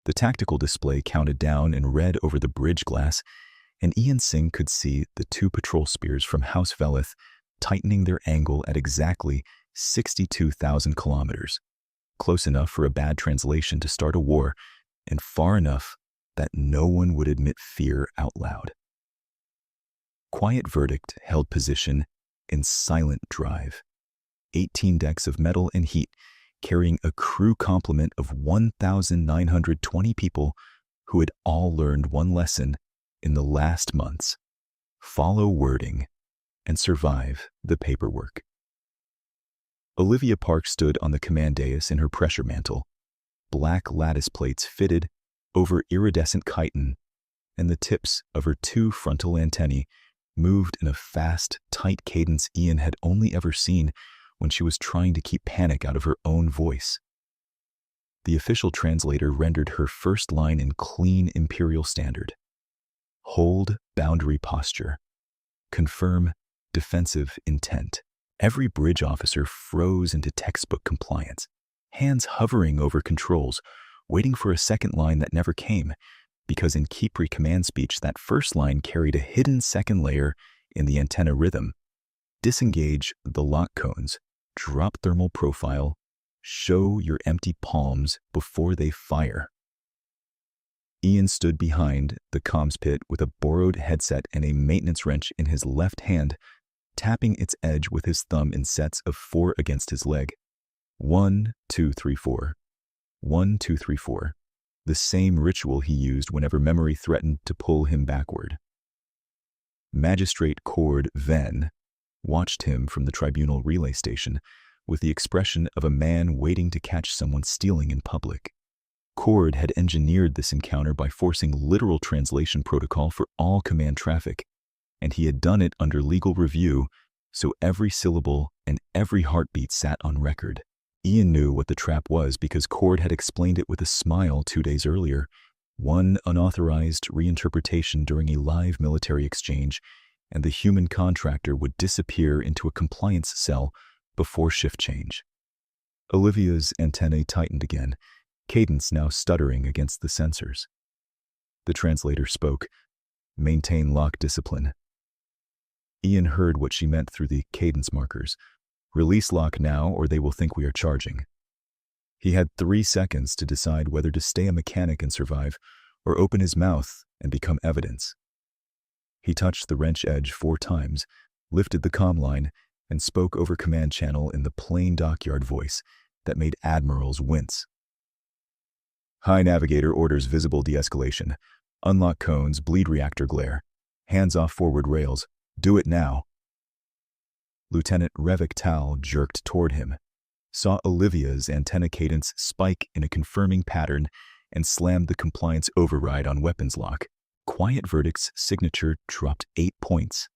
The tactical display counted down in red over the bridge glass, and Ian Singh could see the two patrol spears from House Velith tightening their angle at exactly 62,000 kilometers, close enough for a bad translation to start a war, and far enough that no one would admit fear out loud. Quiet Verdict held position in silent drive, 18 decks of metal and heat, carrying a crew complement of 1,920 people who had all learned one lesson in the last months: follow wording and survive the paperwork. Olivia Park stood on the command dais in her pressure mantle, black lattice plates fitted over iridescent chitin, and the tips of her two frontal antennae moved in a fast, tight cadence Ian had only ever seen when she was trying to keep panic out of her own voice. The official translator rendered her first line in clean Imperial Standard. Hold boundary posture. Confirm defensive intent. Every bridge officer froze into textbook compliance, hands hovering over controls, waiting for a second line that never came, because in Kipri command speech that first line carried a hidden second layer in the antenna rhythm. Disengage the lock cones, drop thermal profile, show your empty palms before they fire. Ian stood behind the comms pit with a borrowed headset and a maintenance wrench in his left hand, tapping its edge with his thumb in sets of 4 against his leg. 1, 2, 3, 4. 1, 2, 3, 4. The same ritual he used whenever memory threatened to pull him backward. Magistrate Cord Venn watched him from the tribunal relay station with the expression of a man waiting to catch someone stealing in public. Cord had engineered this encounter by forcing literal translation protocol for all command traffic, and he had done it under legal review, so every syllable and every heartbeat sat on record. Ian knew what the trap was because Cord had explained it with a smile 2 days earlier, one unauthorized reinterpretation during a live military exchange, and the human contractor would disappear into a compliance cell before shift change. Olivia's antennae tightened again, cadence now stuttering against the sensors. The translator spoke, "Maintain lock discipline." Ian heard what she meant through the cadence markers. "Release lock now or they will think we are charging." He had 3 seconds to decide whether to stay a mechanic and survive or open his mouth and become evidence. He touched the wrench edge 4 times, lifted the comm line, and spoke over command channel in the plain dockyard voice that made admirals wince. "High navigator orders visible de-escalation. Unlock cones, bleed reactor glare. Hands off forward rails. Do it now." Lieutenant Revik Tal jerked toward him, saw Olivia's antenna cadence spike in a confirming pattern, and slammed the compliance override on weapons lock. Quiet Verdict's signature dropped 8 points.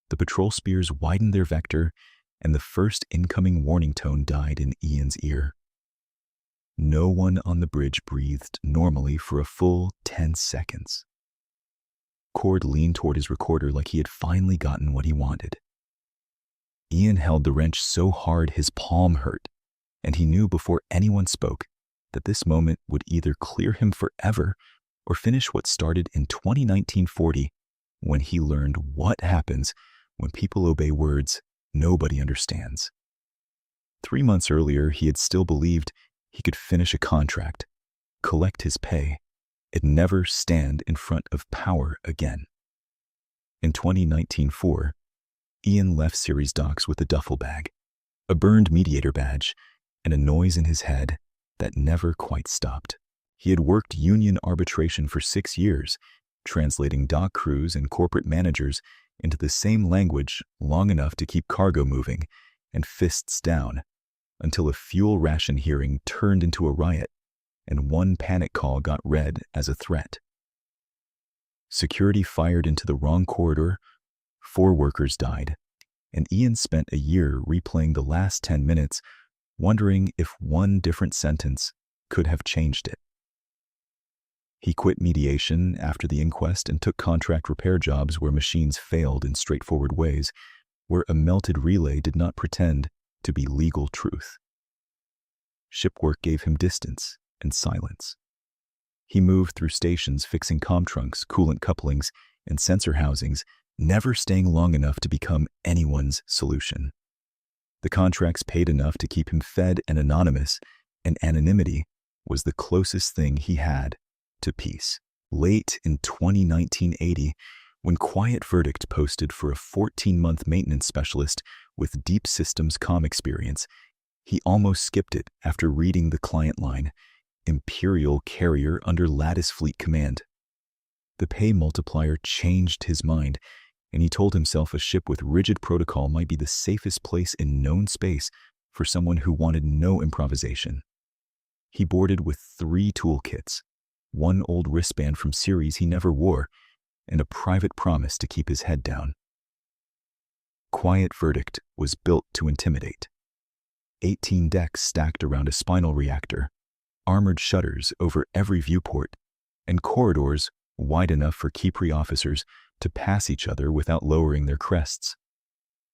The patrol spears widened their vector, and the first incoming warning tone died in Ian's ear. No one on the bridge breathed normally for a full 10 seconds. Cord leaned toward his recorder like he had finally gotten what he wanted. Ian held the wrench so hard his palm hurt, and he knew before anyone spoke that this moment would either clear him forever or finish what started in 2019-40 when he learned what happens when people obey words nobody understands. 3 months earlier, he had still believed he could finish a contract, collect his pay, and never stand in front of power again. In 2019-4, Ian left Ceres docks with a duffel bag, a burned mediator badge, and a noise in his head that never quite stopped. He had worked union arbitration for 6 years, translating dock crews and corporate managers into the same language long enough to keep cargo moving and fists down, until a fuel ration hearing turned into a riot, and one panic call got read as a threat. Security fired into the wrong corridor, 4 workers died, and Ian spent a year replaying the last 10 minutes, wondering if one different sentence could have changed it. He quit mediation after the inquest and took contract repair jobs where machines failed in straightforward ways, where a melted relay did not pretend to be legal truth. Ship work gave him distance and silence. He moved through stations fixing comm trunks, coolant couplings, and sensor housings, never staying long enough to become anyone's solution. The contracts paid enough to keep him fed and anonymous, and anonymity was the closest thing he had to peace. Late in 2019-80, when Quiet Verdict posted for a 14-month maintenance specialist with Deep Systems comm experience, he almost skipped it after reading the client line, Imperial Carrier under Lattice Fleet Command. The pay multiplier changed his mind, and he told himself a ship with rigid protocol might be the safest place in known space for someone who wanted no improvisation. He boarded with 3 toolkits, one old wristband from series he never wore, and a private promise to keep his head down. Quiet Verdict was built to intimidate. 18 decks stacked around a spinal reactor, armored shutters over every viewport, and corridors wide enough for Keypre officers to pass each other without lowering their crests.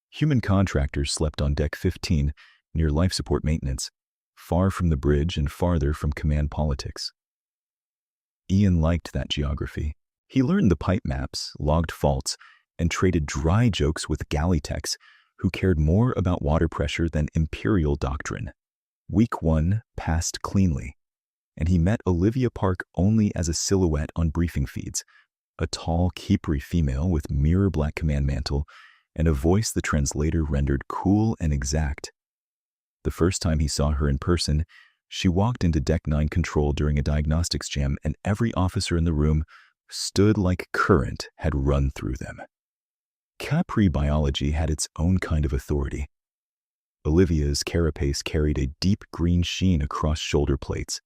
Human contractors slept on Deck 15 near life support maintenance, far from the bridge and farther from command politics. Ian liked that geography. He learned the pipe maps, logged faults, and traded dry jokes with galley techs who cared more about water pressure than Imperial doctrine. Week 1 passed cleanly, and he met Olivia Park only as a silhouette on briefing feeds, a tall Keypre female with mirror black command mantle and a voice the translator rendered cool and exact. The first time he saw her in person, she walked into Deck 9 control during a diagnostics jam, and every officer in the room stood like current had run through them. Keypre biology had its own kind of authority. Olivia's carapace carried a deep green sheen across shoulder plates,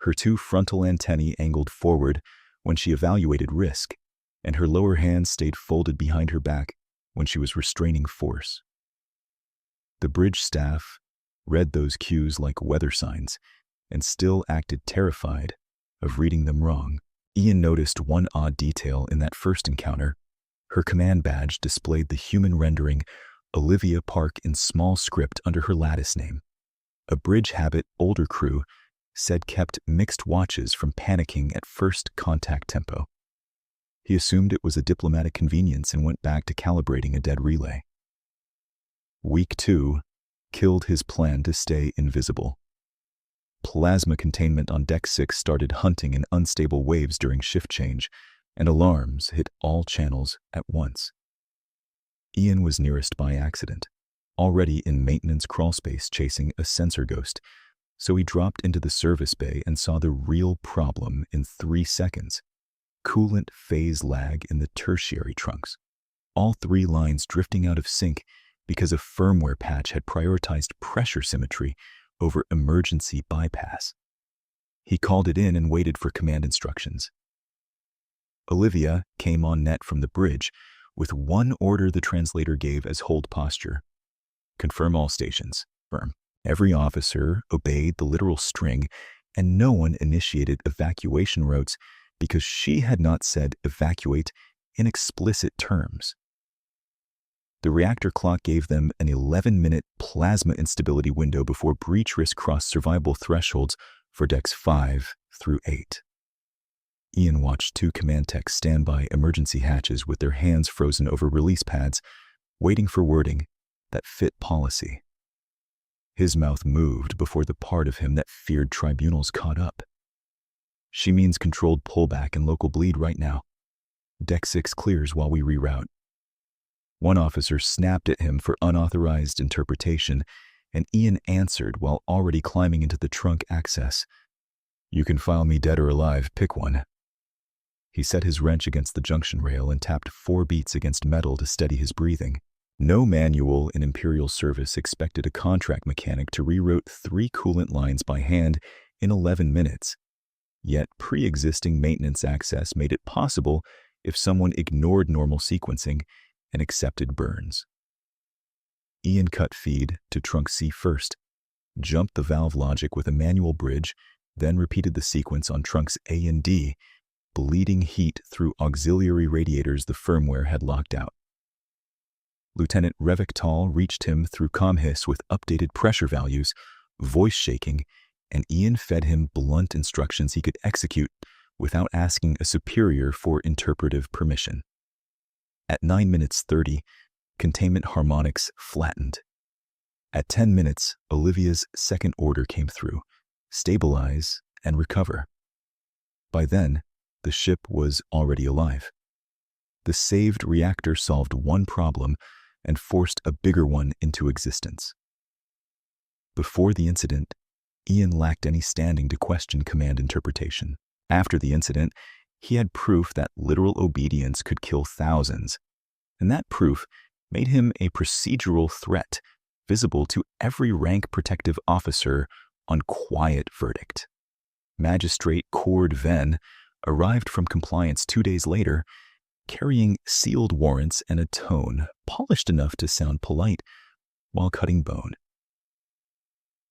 her 2 frontal antennae angled forward when she evaluated risk, and her lower hand stayed folded behind her back when she was restraining force. The bridge staff read those cues like weather signs and still acted terrified of reading them wrong. Ian noticed one odd detail in that first encounter. Her command badge displayed the human rendering Olivia Park in small script under her lattice name. A bridge habit older crew said kept mixed watches from panicking at first contact tempo. He assumed it was a diplomatic convenience and went back to calibrating a dead relay. Week 2 killed his plan to stay invisible. Plasma containment on Deck 6 started hunting in unstable waves during shift change, and alarms hit all channels at once. Ian was nearest by accident, already in maintenance crawlspace chasing a sensor ghost, so he dropped into the service bay and saw the real problem in 3 seconds. Coolant phase lag in the tertiary trunks. All 3 lines drifting out of sync because a firmware patch had prioritized pressure symmetry over emergency bypass. He called it in and waited for command instructions. Olivia came on net from the bridge with one order the translator gave as hold posture. Confirm all stations. Firm. Every officer obeyed the literal string, and no one initiated evacuation routes because she had not said evacuate in explicit terms. The reactor clock gave them an 11-minute plasma instability window before breach risk crossed survivable thresholds for Decks 5 through 8. Ian watched 2 command techs stand by emergency hatches with their hands frozen over release pads, waiting for wording that fit policy. His mouth moved before the part of him that feared tribunals caught up. She means controlled pullback and local bleed right now. Deck 6 clears while we reroute. One officer snapped at him for unauthorized interpretation, and Ian answered while already climbing into the trunk access. You can file me dead or alive, pick one. He set his wrench against the junction rail and tapped 4 beats against metal to steady his breathing. No manual in Imperial service expected a contract mechanic to reroute 3 coolant lines by hand in 11 minutes. Yet pre-existing maintenance access made it possible if someone ignored normal sequencing and accepted burns. Ian cut feed to trunk C first, jumped the valve logic with a manual bridge, then repeated the sequence on trunks A and D, bleeding heat through auxiliary radiators the firmware had locked out. Lieutenant Revik Tal reached him through ComHIS with updated pressure values, voice shaking, and Ian fed him blunt instructions he could execute without asking a superior for interpretive permission. At 9 minutes 30, containment harmonics flattened. At 10 minutes, Olivia's second order came through: stabilize and recover. By then, the ship was already alive. The saved reactor solved one problem and forced a bigger one into existence. Before the incident, Ian lacked any standing to question command interpretation. After the incident, he had proof that literal obedience could kill thousands, and that proof made him a procedural threat visible to every rank protective officer on quiet verdict. Magistrate Cord Venn arrived from compliance 2 days later, carrying sealed warrants and a tone polished enough to sound polite while cutting bone.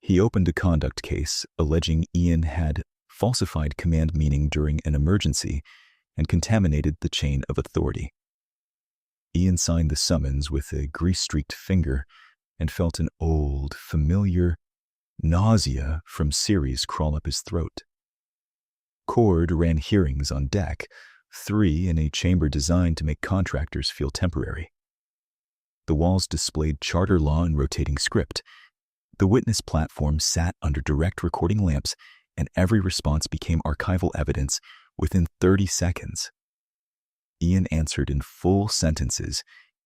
He opened a conduct case alleging Ian had falsified command meaning during an emergency and contaminated the chain of authority. Ian signed the summons with a grease-streaked finger and felt an old, familiar nausea from Ceres crawl up his throat. Cord ran hearings on deck, 3 in a chamber designed to make contractors feel temporary. The walls displayed charter law and rotating script. The witness platform sat under direct recording lamps, and every response became archival evidence within 30 seconds. Ian answered in full sentences,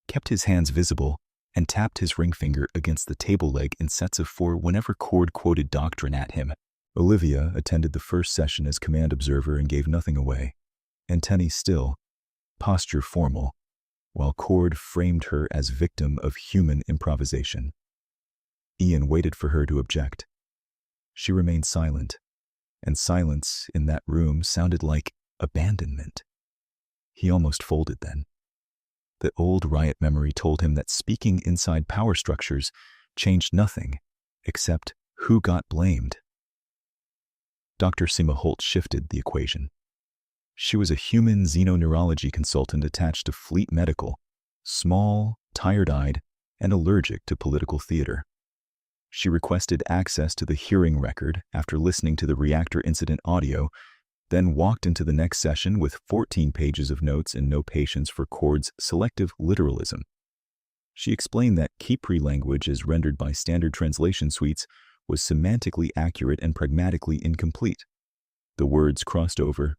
kept his hands visible, and tapped his ring finger against the table leg in sets of 4 whenever Cord quoted doctrine at him. Olivia attended the first session as command observer and gave nothing away, antennae still, posture formal, while Cord framed her as victim of human improvisation. Ian waited for her to object. She remained silent, and silence in that room sounded like abandonment. He almost folded then. The old riot memory told him that speaking inside power structures changed nothing except who got blamed. Dr. Sima Holt shifted the equation. She was a human xenoneurology consultant attached to Fleet Medical, small, tired-eyed, and allergic to political theater. She requested access to the hearing record after listening to the reactor incident audio, then walked into the next session with 14 pages of notes and no patience for Cord's selective literalism. She explained that Kipri language as rendered by standard translation suites was semantically accurate and pragmatically incomplete. The words crossed over.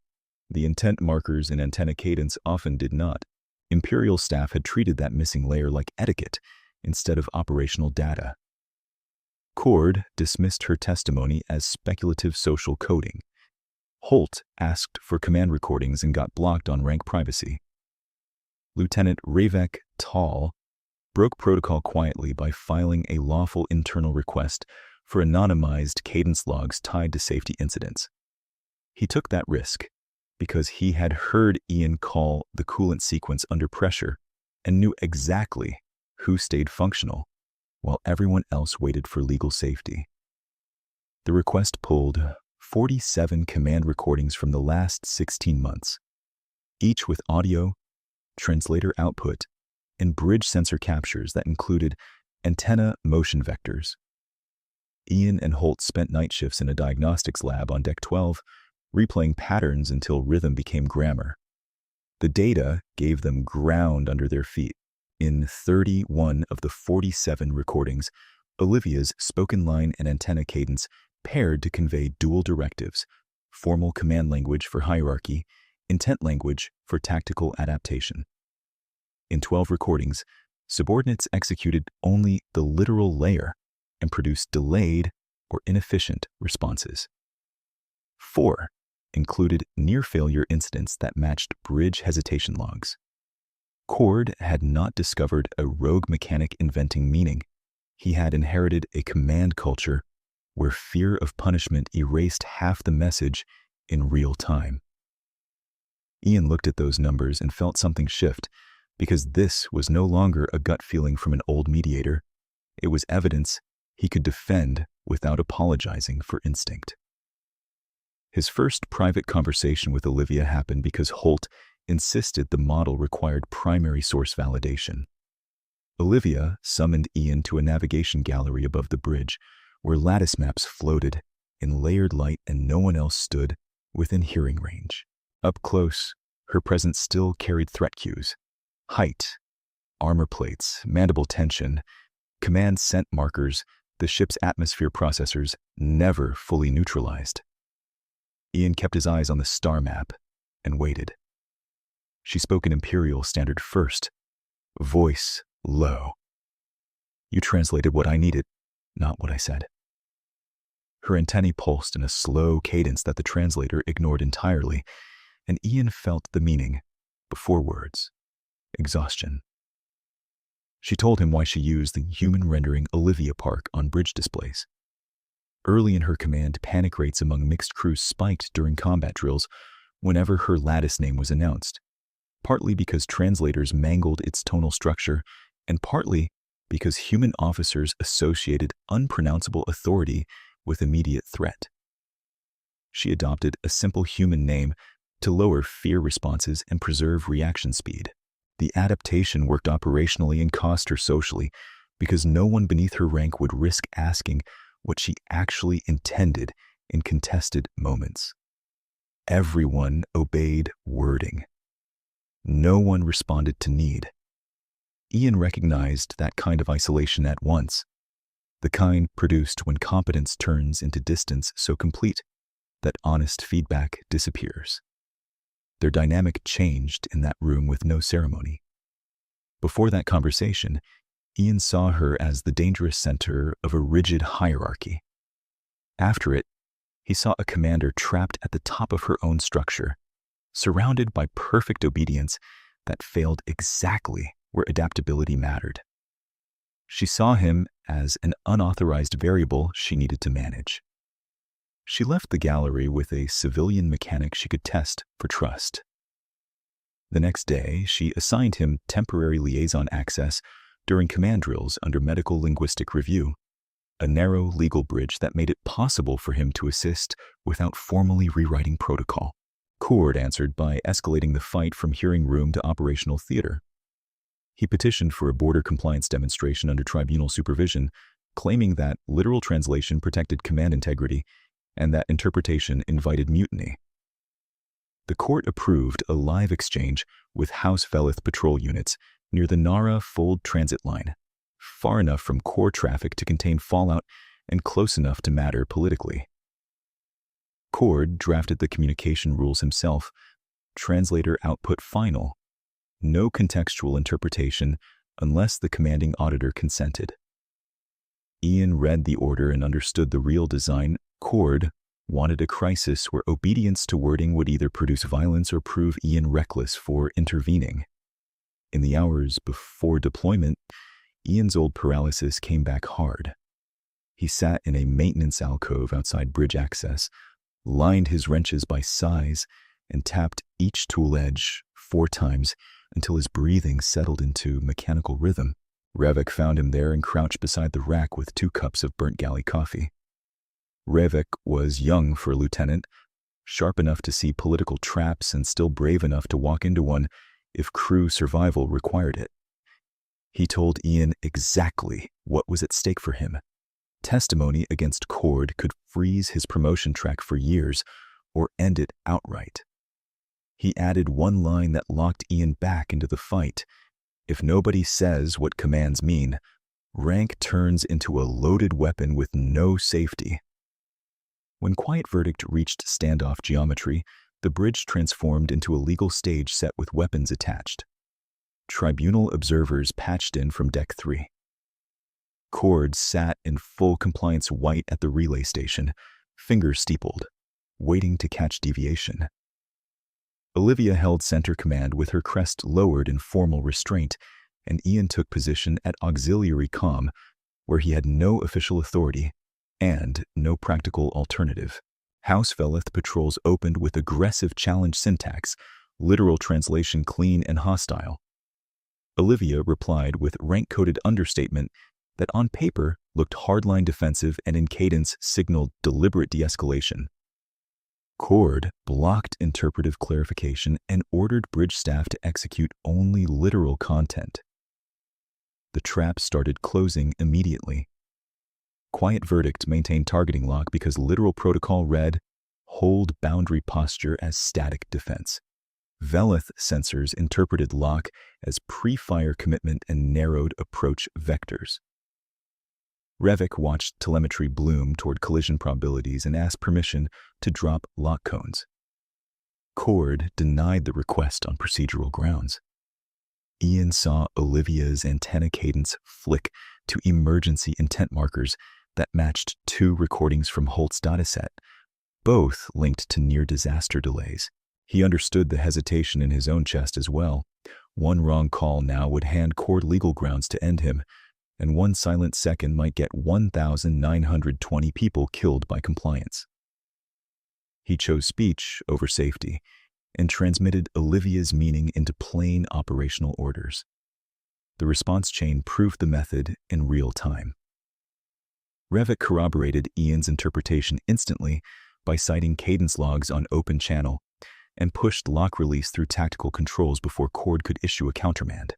The intent markers in antenna cadence often did not. Imperial staff had treated that missing layer like etiquette instead of operational data. Cord dismissed her testimony as speculative social coding. Holt asked for command recordings and got blocked on rank privacy. Lieutenant Ravek Tall broke protocol quietly by filing a lawful internal request for anonymized cadence logs tied to safety incidents. He took that risk because he had heard Ian call the coolant sequence under pressure and knew exactly who stayed functional while everyone else waited for legal safety. The request pulled 47 command recordings from the last 16 months, each with audio, translator output, and bridge sensor captures that included antenna motion vectors. Ian and Holt spent night shifts in a diagnostics lab on Deck 12, replaying patterns until rhythm became grammar. The data gave them ground under their feet. In 31 of the 47 recordings, Olivia's spoken line and antenna cadence paired to convey dual directives: formal command language for hierarchy, intent language for tactical adaptation. In 12 recordings, subordinates executed only the literal layer and produced delayed or inefficient responses. 4 included near-failure incidents that matched bridge hesitation logs. Cord had not discovered a rogue mechanic inventing meaning. He had inherited a command culture where fear of punishment erased half the message in real time. Ian looked at those numbers and felt something shift, because this was no longer a gut feeling from an old mediator. It was evidence he could defend without apologizing for instinct. His first private conversation with Olivia happened because Holt insisted the model required primary source validation. Olivia summoned Ian to a navigation gallery above the bridge, where lattice maps floated in layered light and no one else stood within hearing range. Up close, her presence still carried threat cues. Height, armor plates, mandible tension, command scent markers, the ship's atmosphere processors never fully neutralized. Ian kept his eyes on the star map and waited. She spoke in Imperial Standard first, voice low. "You translated what I needed, not what I said." Her antennae pulsed in a slow cadence that the translator ignored entirely, and Ian felt the meaning before words: exhaustion. She told him why she used the human rendering Olivia Park on bridge displays. Early in her command, panic rates among mixed crews spiked during combat drills whenever her lattice name was announced, partly because translators mangled its tonal structure, and partly because human officers associated unpronounceable authority with immediate threat. She adopted a simple human name to lower fear responses and preserve reaction speed. The adaptation worked operationally and cost her socially, because no one beneath her rank would risk asking what she actually intended in contested moments. Everyone obeyed wording. No one responded to need. Ian recognized that kind of isolation at once, the kind produced when competence turns into distance so complete that honest feedback disappears. Their dynamic changed in that room with no ceremony. Before that conversation, Ian saw her as the dangerous center of a rigid hierarchy. After it, he saw a commander trapped at the top of her own structure, surrounded by perfect obedience that failed exactly where adaptability mattered. She saw him as an unauthorized variable she needed to manage. She left the gallery with a civilian mechanic she could test for trust. The next day, she assigned him temporary liaison access during command drills under medical linguistic review, a narrow legal bridge that made it possible for him to assist without formally rewriting protocol. Cord answered by escalating the fight from hearing room to operational theater. He petitioned for a border compliance demonstration under tribunal supervision, claiming that literal translation protected command integrity and that interpretation invited mutiny. The court approved a live exchange with House Velith patrol units near the Nara Fold transit line, far enough from core traffic to contain fallout and close enough to matter politically. Cord drafted the communication rules himself, translator output final, no contextual interpretation unless the commanding auditor consented. Ian read the order and understood the real design. Cord wanted a crisis where obedience to wording would either produce violence or prove Ian reckless for intervening. In the hours before deployment, Ian's old paralysis came back hard. He sat in a maintenance alcove outside bridge access, lined his wrenches by size, and tapped each tool edge 4 times until his breathing settled into mechanical rhythm. Revek found him there and crouched beside the rack with 2 cups of burnt galley coffee. Revek was young for a lieutenant, sharp enough to see political traps and still brave enough to walk into one if crew survival required it. He told Ian exactly what was at stake for him. Testimony against Cord could freeze his promotion track for years or end it outright. He added one line that locked Ian back into the fight. If nobody says what commands mean, rank turns into a loaded weapon with no safety. When Quiet Verdict reached standoff geometry, the bridge transformed into a legal stage set with weapons attached. Tribunal observers patched in from Deck 3. Cord sat in full compliance white at the relay station, fingers steepled, waiting to catch deviation. Olivia held center command with her crest lowered in formal restraint, and Ian took position at auxiliary comm, where he had no official authority and no practical alternative. House Velith patrols opened with aggressive challenge syntax, literal translation clean and hostile. Olivia replied with rank-coded understatement that on paper looked hardline defensive and in cadence signaled deliberate de-escalation. Cord blocked interpretive clarification and ordered bridge staff to execute only literal content. The trap started closing immediately. Quiet Verdict maintained targeting lock because literal protocol read, hold boundary posture as static defense. Veleth sensors interpreted lock as pre-fire commitment and narrowed approach vectors. Revik watched telemetry bloom toward collision probabilities and asked permission to drop lock cones. Cord denied the request on procedural grounds. Ian saw Olivia's antenna cadence flick to emergency intent markers that matched 2 recordings from Holt's dataset, both linked to near-disaster delays. He understood the hesitation in his own chest as well. One wrong call now would hand Cord legal grounds to end him, and one silent second might get 1,920 people killed by compliance. He chose speech over safety and transmitted Olivia's meaning into plain operational orders. The response chain proved the method in real time. Revik corroborated Ian's interpretation instantly by citing cadence logs on open channel and pushed lock release through tactical controls before Cord could issue a countermand.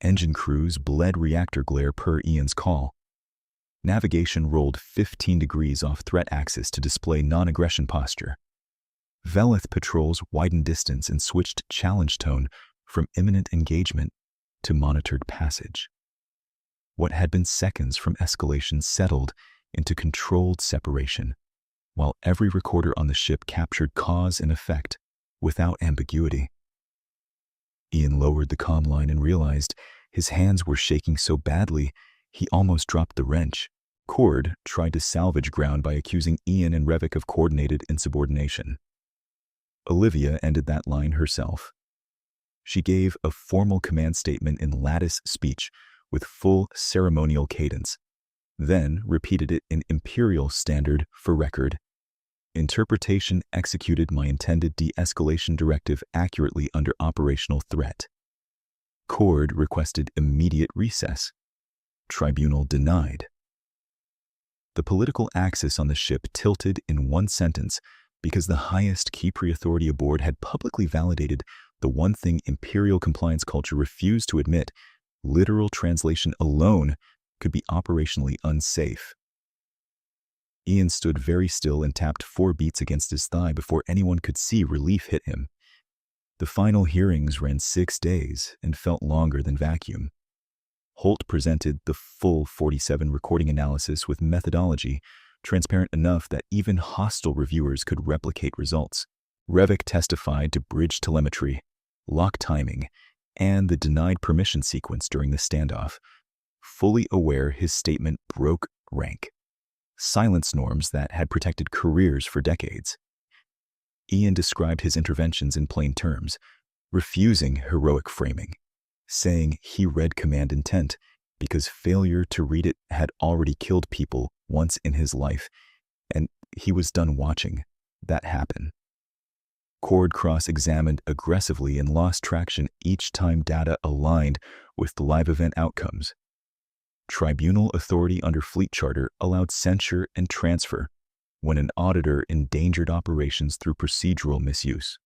Engine crews bled reactor glare per Ian's call. Navigation rolled 15 degrees off threat axis to display non-aggression posture. Veleth patrols widened distance and switched challenge tone from imminent engagement to monitored passage. What had been seconds from escalation settled into controlled separation, while every recorder on the ship captured cause and effect without ambiguity. Ian lowered the comm line and realized his hands were shaking so badly he almost dropped the wrench. Cord tried to salvage ground by accusing Ian and Revik of coordinated insubordination. Olivia ended that line herself. She gave a formal command statement in lattice speech with full ceremonial cadence, then repeated it in imperial standard for record. Interpretation executed my intended de-escalation directive accurately under operational threat. Cord requested immediate recess. Tribunal denied. The political axis on the ship tilted in one sentence because the highest Kipri authority aboard had publicly validated the one thing imperial compliance culture refused to admit: literal translation alone could be operationally unsafe. Ian stood very still and tapped 4 beats against his thigh before anyone could see relief hit him. The final hearings ran 6 days and felt longer than vacuum. Holt presented the full 47 recording analysis with methodology transparent enough that even hostile reviewers could replicate results. Revik testified to bridge telemetry, lock timing, and the denied permission sequence during the standoff, fully aware his statement broke rank silence norms that had protected careers for decades. Ian described his interventions in plain terms, refusing heroic framing, saying he read command intent because failure to read it had already killed people once in his life, and he was done watching that happen. Cord cross-examined aggressively and lost traction each time data aligned with the live event outcomes. Tribunal authority under Fleet Charter allowed censure and transfer when an auditor endangered operations through procedural misuse.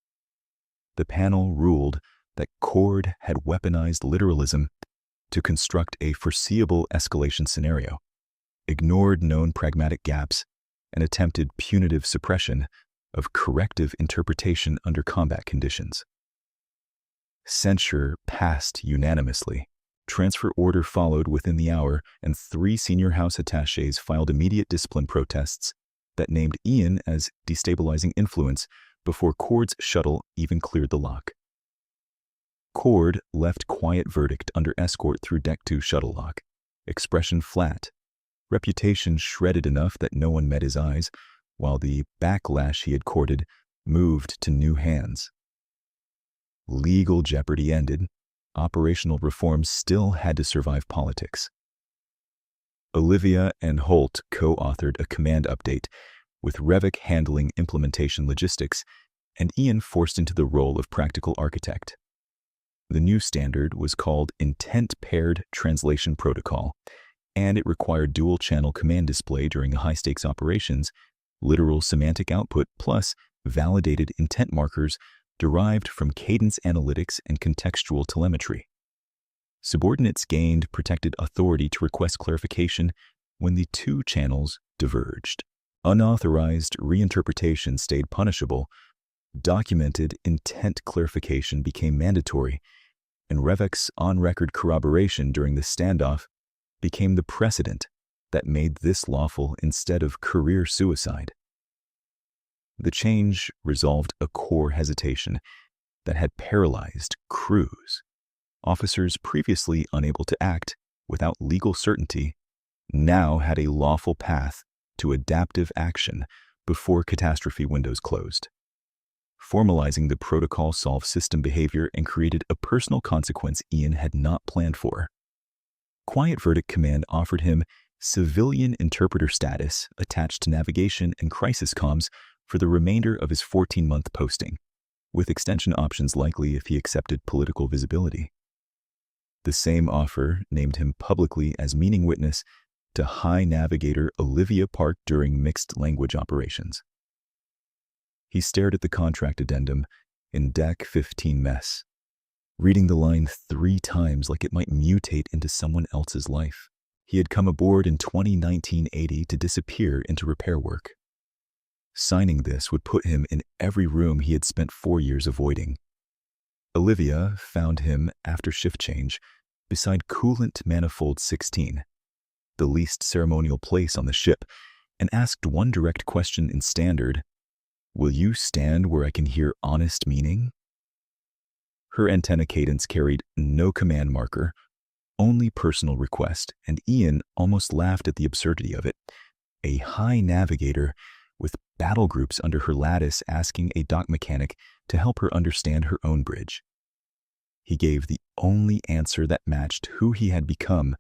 The panel ruled that Cord had weaponized literalism to construct a foreseeable escalation scenario, ignored known pragmatic gaps, and attempted punitive suppression of corrective interpretation under combat conditions. Censure passed unanimously. Transfer order followed within the hour, and 3 senior House attachés filed immediate discipline protests that named Ian as destabilizing influence before Cord's shuttle even cleared the lock. Cord left quiet verdict under escort through Deck 2 shuttle lock, expression flat, reputation shredded enough that no one met his eyes, while the backlash he had courted moved to new hands. Legal jeopardy ended. Operational reforms still had to survive politics. Olivia and Holt co-authored a command update, with Revik handling implementation logistics and Ian forced into the role of practical architect. The new standard was called Intent-Paired Translation Protocol, and it required dual-channel command display during high-stakes operations, literal semantic output plus validated intent markers derived from cadence analytics and contextual telemetry. Subordinates gained protected authority to request clarification when the 2 channels diverged. Unauthorized reinterpretation stayed punishable, documented intent clarification became mandatory, and Revek's on-record corroboration during the standoff became the precedent that made this lawful instead of career suicide. The change resolved a core hesitation that had paralyzed crews. Officers previously unable to act without legal certainty now had a lawful path to adaptive action before catastrophe windows closed. Formalizing the protocol solved system behavior and created a personal consequence Ian had not planned for. Quiet Verdict Command offered him civilian interpreter status attached to navigation and crisis comms for the remainder of his 14-month posting, with extension options likely if he accepted political visibility. The same offer named him publicly as meeting witness to High Navigator Olivia Park during mixed language operations. He stared at the contract addendum in Deck 15 mess, reading the line 3 times like it might mutate into someone else's life. He had come aboard in 2019-80 to disappear into repair work. Signing this would put him in every room he had spent 4 years avoiding. Olivia found him after shift change beside Coolant Manifold 16, the least ceremonial place on the ship, and asked one direct question in Standard: "Will you stand where I can hear honest meaning?" Her antenna cadence carried no command marker, only personal request, and Ian almost laughed at the absurdity of it. A high navigator with battle groups under her lattice asking a dock mechanic to help her understand her own bridge. He gave the only answer that matched who he had become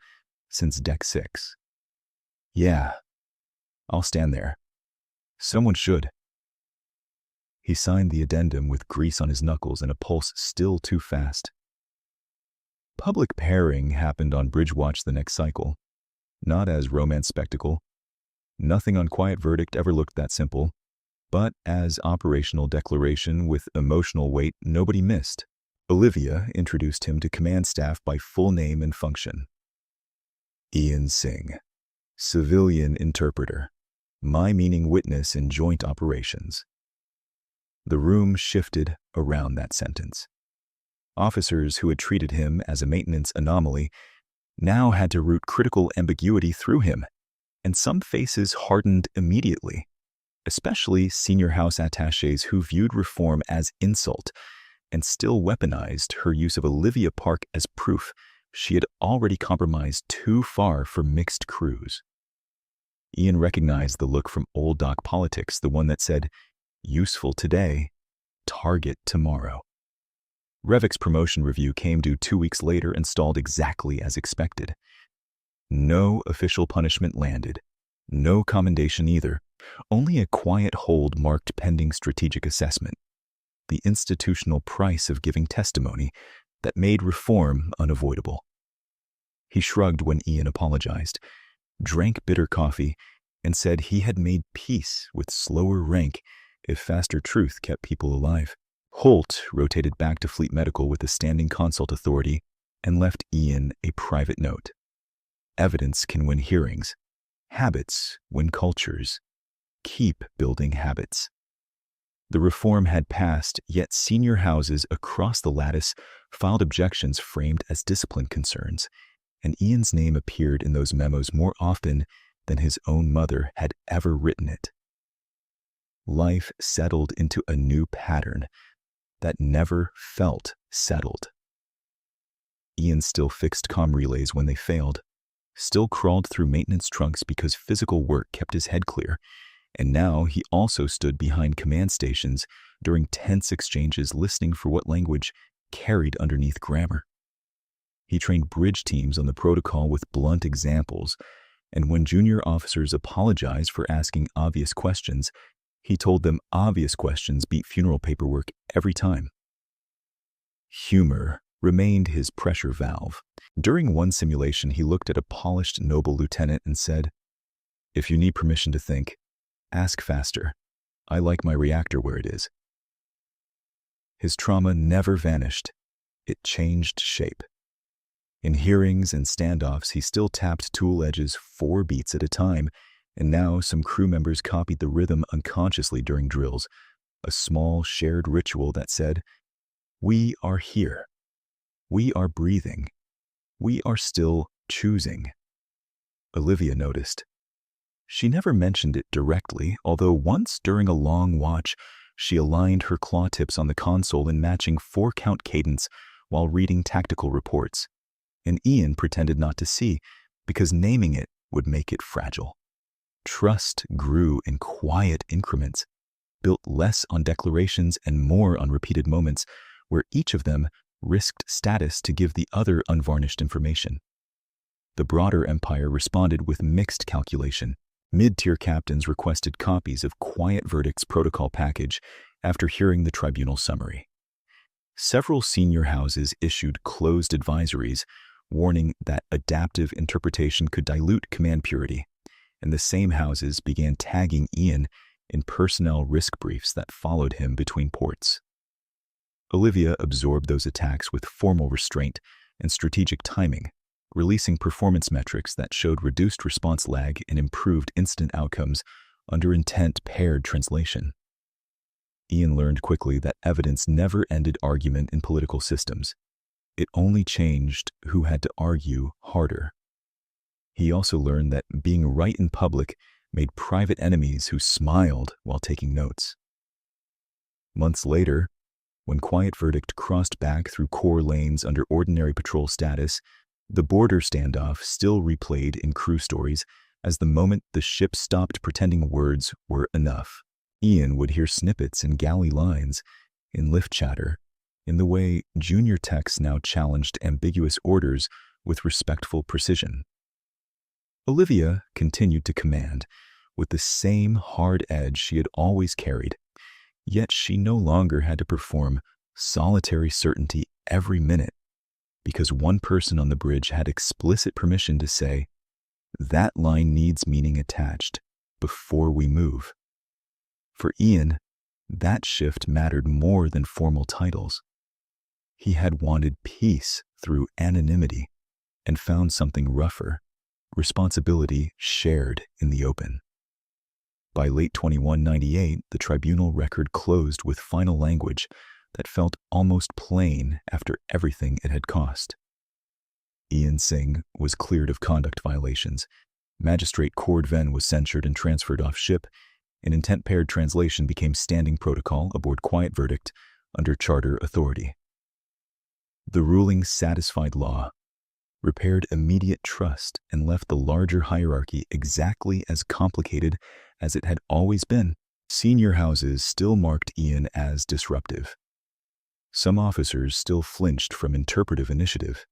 since Deck 6. "Yeah, I'll stand there. Someone should." He signed the addendum with grease on his knuckles and a pulse still too fast. Public pairing happened on Bridge Watch the next cycle, not as romance spectacle. Nothing on Quiet Verdict ever looked that simple, but as operational declaration with emotional weight nobody missed. Olivia introduced him to command staff by full name and function. "Ian Singh, civilian interpreter, my meaning witness in joint operations." The room shifted around that sentence. Officers who had treated him as a maintenance anomaly now had to root critical ambiguity through him, and some faces hardened immediately, especially senior house attachés who viewed reform as insult and still weaponized her use of Olivia Park as proof she had already compromised too far for mixed crews. Ian recognized the look from old dock politics, the one that said, "Useful today, target tomorrow." Revek's promotion review came due 2 weeks later and stalled exactly as expected. No official punishment landed, no commendation either, only a quiet hold marked pending strategic assessment, the institutional price of giving testimony that made reform unavoidable. He shrugged when Ian apologized, drank bitter coffee, and said he had made peace with slower rank if faster truth kept people alive. Holt rotated back to Fleet Medical with a standing consult authority and left Ian a private note. Evidence can win hearings. Habits win cultures. Keep building habits. The reform had passed, yet senior houses across the lattice filed objections framed as discipline concerns, and Ian's name appeared in those memos more often than his own mother had ever written it. Life settled into a new pattern that never felt settled. Ian still fixed comm relays when they failed, still crawled through maintenance trunks because physical work kept his head clear, and now he also stood behind command stations during tense exchanges listening for what language carried underneath grammar. He trained bridge teams on the protocol with blunt examples, and when junior officers apologized for asking obvious questions, he told them obvious questions beat funeral paperwork every time. Humor remained his pressure valve. During one simulation, he looked at a polished noble lieutenant and said, "If you need permission to think, ask faster. I like my reactor where it is." His trauma never vanished. It changed shape. In hearings and standoffs, he still tapped tool edges 4 beats at a time And now some crew members copied the rhythm unconsciously during drills, a small shared ritual that said, "We are here. We are breathing. We are still choosing." Olivia noticed. She never mentioned it directly, although once during a long watch, she aligned her claw tips on the console in matching 4-count cadence while reading tactical reports. And Ian pretended not to see, because naming it would make it fragile. Trust grew in quiet increments, built less on declarations and more on repeated moments, where each of them risked status to give the other unvarnished information. The broader empire responded with mixed calculation. Mid-tier captains requested copies of Quiet Verdict's protocol package after hearing the tribunal summary. Several senior houses issued closed advisories, warning that adaptive interpretation could dilute command purity, and the same houses began tagging Ian in personnel risk briefs that followed him between ports. Olivia absorbed those attacks with formal restraint and strategic timing, releasing performance metrics that showed reduced response lag and improved instant outcomes under intent-paired translation. Ian learned quickly that evidence never ended argument in political systems. It only changed who had to argue harder. He also learned that being right in public made private enemies who smiled while taking notes. Months later, when Quiet Verdict crossed back through core lanes under ordinary patrol status, the border standoff still replayed in crew stories as the moment the ship stopped pretending words were enough. Ian would hear snippets in galley lines, in lift chatter, in the way junior techs now challenged ambiguous orders with respectful precision. Olivia continued to command, with the same hard edge she had always carried, yet she no longer had to perform solitary certainty every minute, because one person on the bridge had explicit permission to say, "That line needs meaning attached before we move." For Ian, that shift mattered more than formal titles. He had wanted peace through anonymity and found something rougher, responsibility shared in the open. By late 2198, the tribunal record closed with final language that felt almost plain after everything it had cost. Ian Singh was cleared of conduct violations. Magistrate Cord Ven was censured and transferred off ship, and intent-paired translation became standing protocol aboard Quiet Verdict under charter authority. The ruling satisfied law, repaired immediate trust, and left the larger hierarchy exactly as complicated as it had always been. Senior houses still marked Ian as disruptive. Some officers still flinched from interpretive initiative.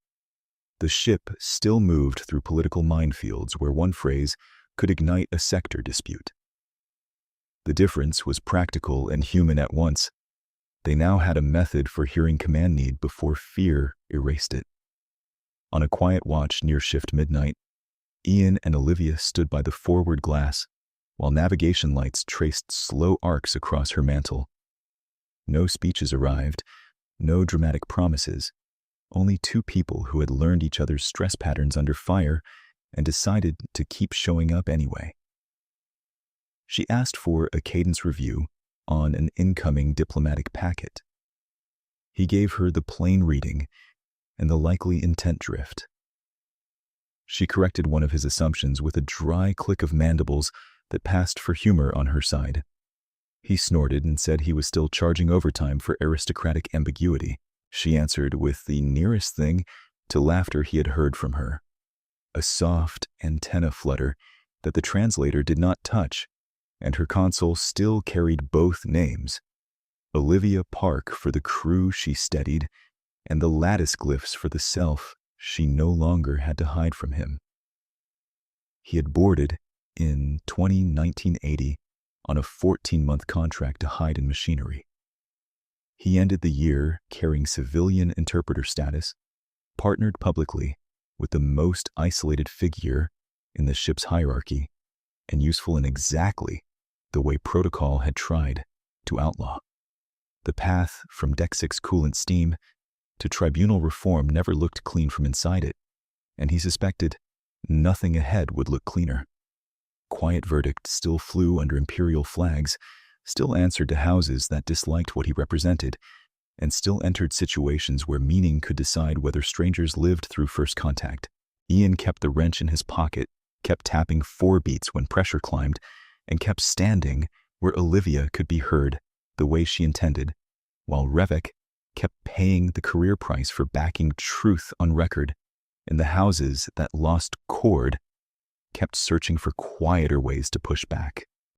The ship still moved through political minefields where one phrase could ignite a sector dispute. The difference was practical and human at once. They now had a method for hearing command need before fear erased it. On a quiet watch near shift midnight, Ian and Olivia stood by the forward glass while navigation lights traced slow arcs across her mantle. No speeches arrived, no dramatic promises, only two people who had learned each other's stress patterns under fire and decided to keep showing up anyway. She asked for a cadence review on an incoming diplomatic packet. He gave her the plain reading and the likely intent drift. She corrected one of his assumptions with a dry click of mandibles that passed for humor on her side. He snorted and said he was still charging overtime for aristocratic ambiguity. She answered with the nearest thing to laughter he had heard from her, a soft antenna flutter that the translator did not touch, and her console still carried both names, Olivia Park for the crew she steadied, and the lattice glyphs for the self she no longer had to hide from him. He had boarded in 1980 on a 14-month contract to hide in machinery. He ended the year carrying civilian interpreter status, partnered publicly with the most isolated figure in the ship's hierarchy, and useful in exactly the way protocol had tried to outlaw. The path from Deck 6 coolant steam to tribunal reform never looked clean from inside it, and he suspected nothing ahead would look cleaner. quiet verdict still flew under imperial flags, still answered to houses that disliked what he represented, and still entered situations where meaning could decide whether strangers lived through first contact. Ian kept the wrench in his pocket, kept tapping 4 beats when pressure climbed, and kept standing where Olivia could be heard the way she intended, while Revok kept paying the career price for backing truth on record, and the houses that lost Cord kept searching for quieter ways to push back.